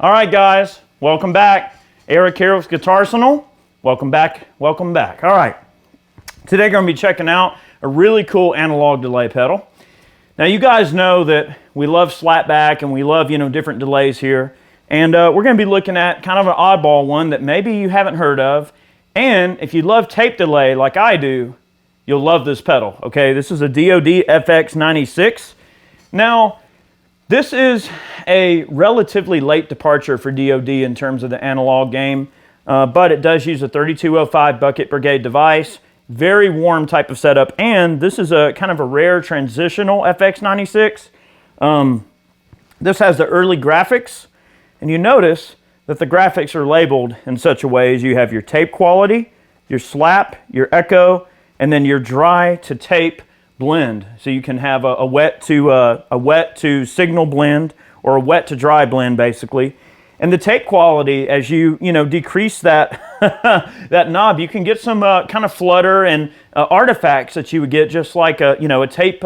All right, guys, welcome back. Eric here with Guitarsenal. Welcome back, welcome back. All right, today we're going to be checking out a really cool analog delay pedal. Now, you guys know that we love slapback and we love, different delays here. And we're going to be looking at kind of an oddball one that maybe you haven't heard of. And if you love tape delay like I do, you'll love this pedal, okay? This is a DOD FX96. Now, this is a relatively late departure for DOD in terms of the analog game, but it does use a 3205 bucket brigade device, very warm type of setup, and this is a kind of a rare transitional FX96. This has the early graphics, and you notice that the graphics are labeled in such a way as you have your tape quality, your slap, your echo, and then your dry to tape blend. So you can have a wet to signal blend, or a wet to dry blend, basically. And the tape quality, as you decrease that that knob, you can get some kind of flutter and artifacts that you would get just like a tape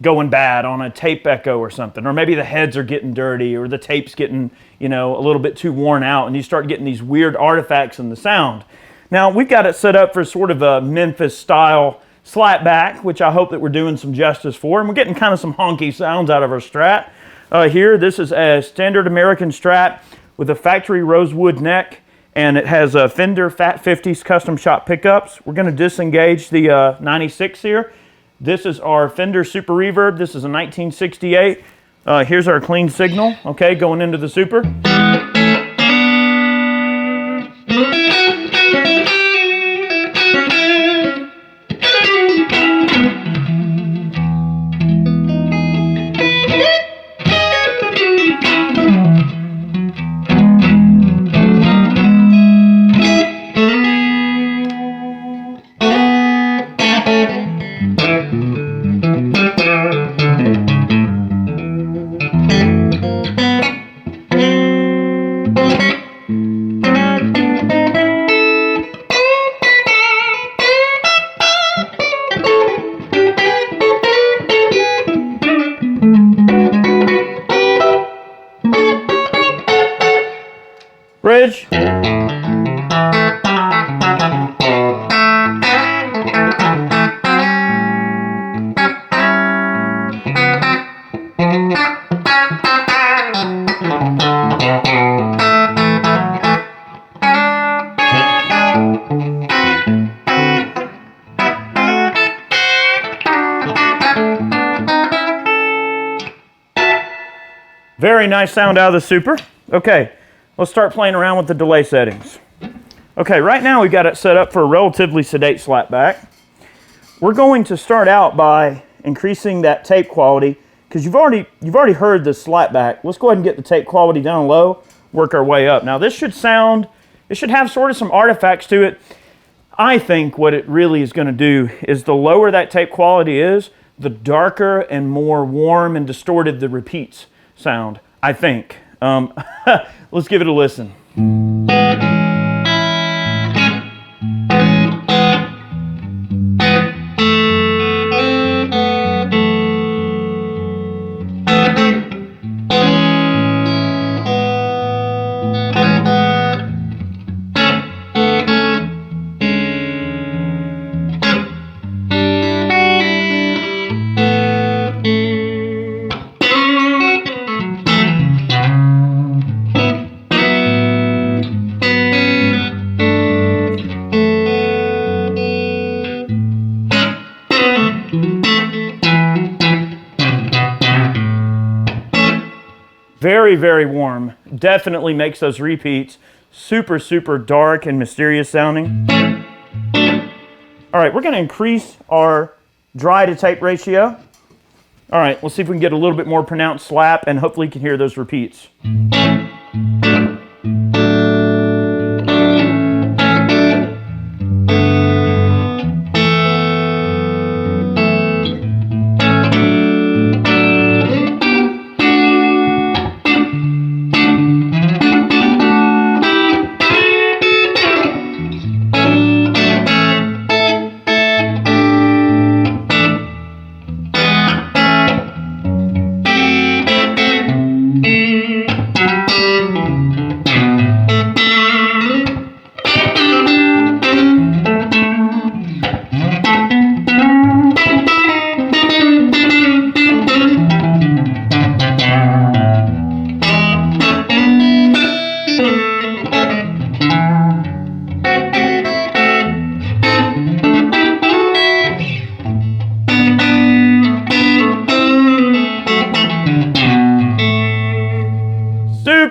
going bad on a tape echo or something, or maybe the heads are getting dirty, or the tape's getting a little bit too worn out, and you start getting these weird artifacts in the sound. Now, we've got it set up for sort of a Memphis style slapback, which I hope that we're doing some justice for, and we're getting kind of some honky sounds out of our Strat. Here, this is a standard American Strat with a factory rosewood neck, and it has a Fender Fat 50s custom shop pickups. We're going to disengage the 96 here. This is our Fender Super Reverb. This is a 1968. Here's our clean signal, okay, going into the Super. Bridge. Very nice sound out of the Super. Okay. Let's start playing around with the delay settings. Okay, right now we've got it set up for a relatively sedate slapback. We're going to start out by increasing that tape quality, because you've already heard the slapback. Let's go ahead and get the tape quality down low, work our way up. Now this should have sort of some artifacts to it. I think what it really is going to do is the lower that tape quality is, the darker and more warm and distorted the repeats sound, I think. Let's give it a listen. Very, very warm. Definitely makes those repeats super, super dark and mysterious sounding. All right, we're going to increase our dry to tape ratio. All right, let's see if we can get a little bit more pronounced slap, and hopefully you can hear those repeats.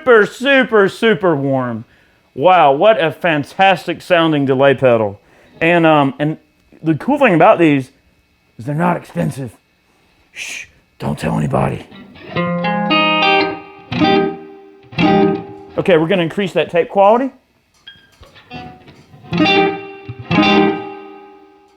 super, super, super warm. Wow, what a fantastic sounding delay pedal. And the cool thing about these is they're not expensive. Shh, don't tell anybody. Okay, we're going to increase that tape quality.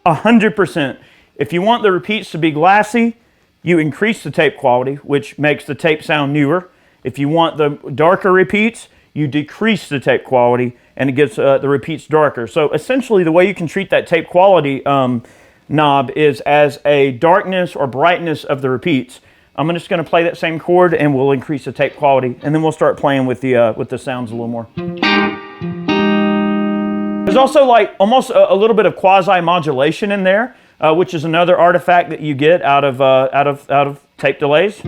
100%. If you want the repeats to be glassy, you increase the tape quality, which makes the tape sound newer. If you want the darker repeats, you decrease the tape quality, and it gets the repeats darker. So essentially, the way you can treat that tape quality knob is as a darkness or brightness of the repeats. I'm just going to play that same chord, and we'll increase the tape quality, and then we'll start playing with the sounds a little more. There's also like almost a little bit of quasi modulation in there, which is another artifact that you get out of tape delays.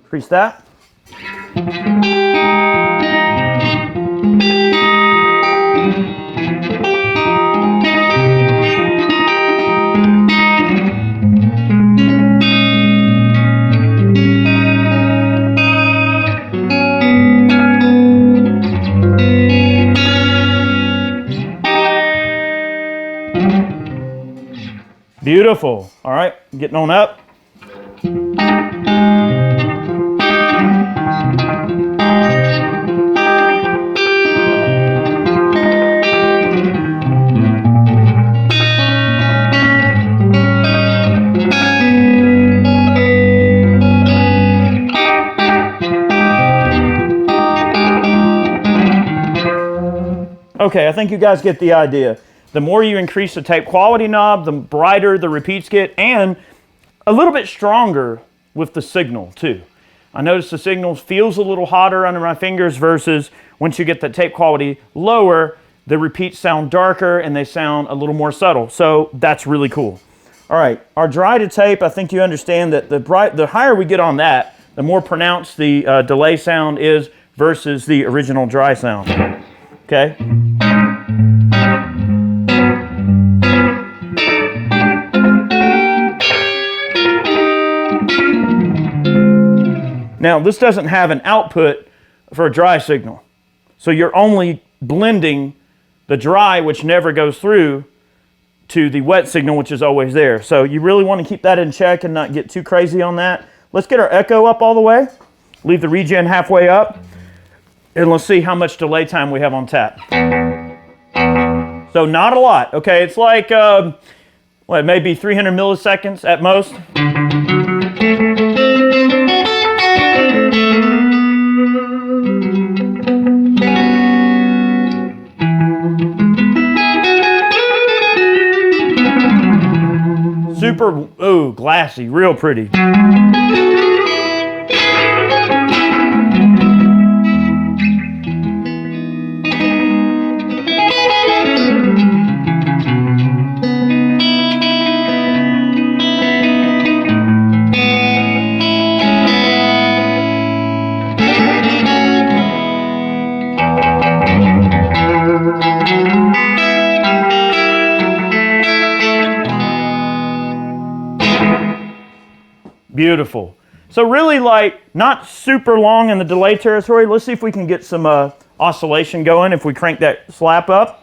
Increase that. Beautiful. All right, getting on up. Okay, I think you guys get the idea. The more you increase the tape quality knob, the brighter the repeats get, and a little bit stronger with the signal too. I notice the signal feels a little hotter under my fingers versus once you get the tape quality lower, the repeats sound darker and they sound a little more subtle. So that's really cool. All right, our dry to tape, I think you understand that the higher we get on that, the more pronounced the delay sound is versus the original dry sound. Okay? Now, this doesn't have an output for a dry signal. So you're only blending the dry, which never goes through, to the wet signal, which is always there. So you really want to keep that in check and not get too crazy on that. Let's get our echo up all the way. Leave the regen halfway up. And let's see how much delay time we have on tap. So not a lot, okay? It's like, maybe 300 milliseconds at most. Super, ooh, glassy, real pretty. Beautiful. So really like not super long in the delay territory. Let's see if we can get some oscillation going if we crank that slap up.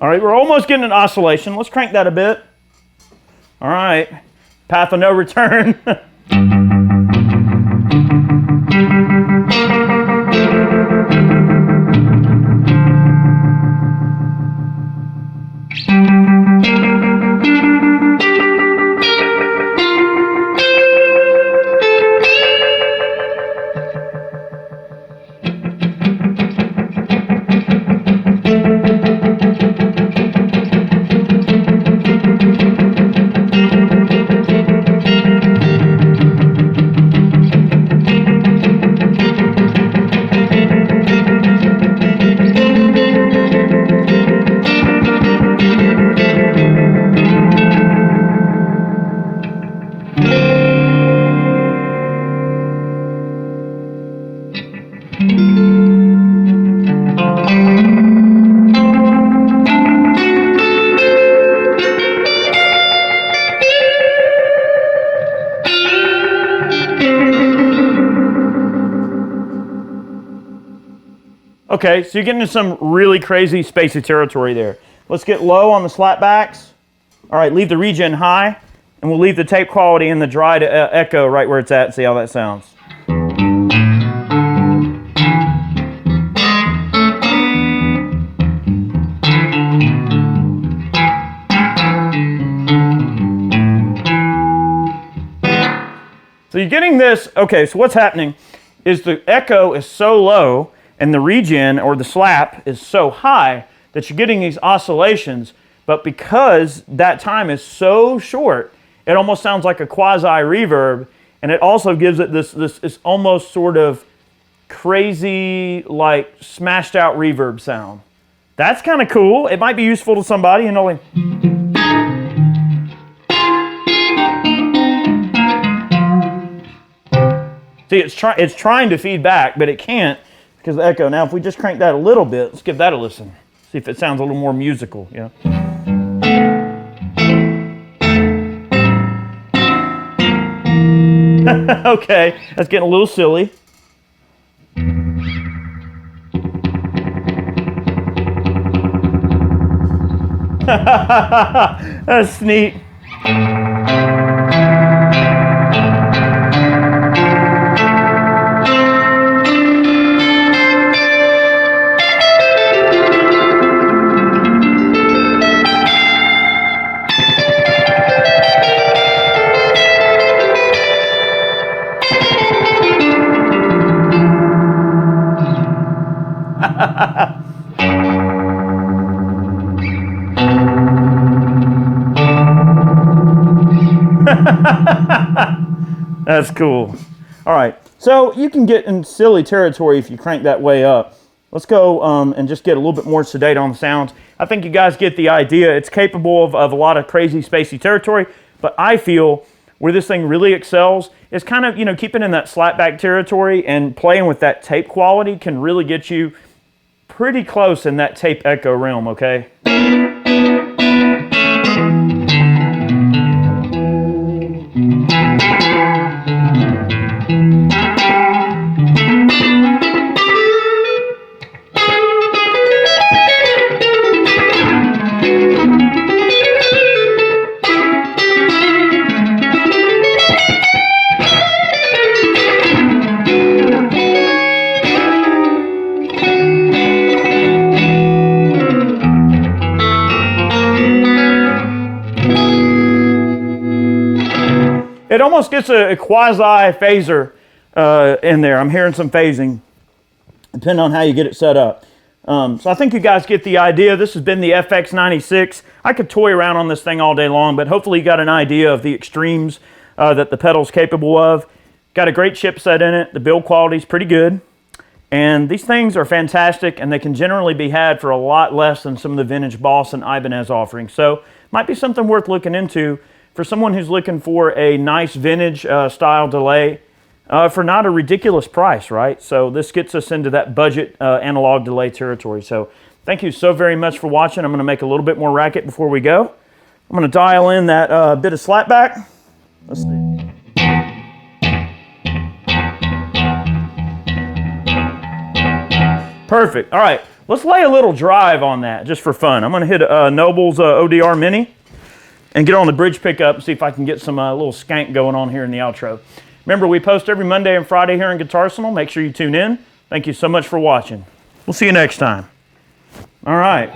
All right, we're almost getting an oscillation. Let's crank that a bit. All right, path of no return. Okay, so you're getting into some really crazy spacey territory there. Let's get low on the slapbacks. All right, leave the regen high, and we'll leave the tape quality in the dry to echo right where it's at and see how that sounds. So you're getting this, okay, so what's happening is the echo is so low and the regen or the slap is so high that you're getting these oscillations, but because that time is so short, it almost sounds like a quasi reverb, and it also gives it this almost sort of crazy, like smashed out reverb sound. That's kind of cool. It might be useful to somebody, you know, like, see, it's trying to feed back, but it can't because of the echo. Now, if we just crank that a little bit, let's give that a listen. See if it sounds a little more musical, you know. Okay, that's getting a little silly. That's neat. That's cool. All right, so you can get in silly territory if you crank that way up. Let's go and just get a little bit more sedate on the sounds. I think you guys get the idea. It's capable of a lot of crazy spacey territory, but I feel where this thing really excels is kind of, you know, keeping in that slapback territory and playing with that tape quality can really get you pretty close in that tape echo realm, okay? It almost gets a quasi phaser in there. I'm hearing some phasing, depending on how you get it set up. So I think you guys get the idea. This has been the FX96. I could toy around on this thing all day long, but hopefully you got an idea of the extremes that the pedal's capable of. Got a great chipset in it. The build quality is pretty good. And these things are fantastic, and they can generally be had for a lot less than some of the vintage Boss and Ibanez offerings. So might be something worth looking into for someone who's looking for a nice vintage style delay for not a ridiculous price, right? So this gets us into that budget analog delay territory. So thank you so very much for watching. I'm going to make a little bit more racket before we go. I'm going to dial in that bit of slapback. Let's see. Perfect. All right, let's lay a little drive on that just for fun. I'm going to hit Noble's ODR Mini and get on the bridge pickup and see if I can get some little skank going on here in the outro. Remember, we post every Monday and Friday here in Guitarsenal. Make sure you tune in. Thank you so much for watching. We'll see you next time. All right.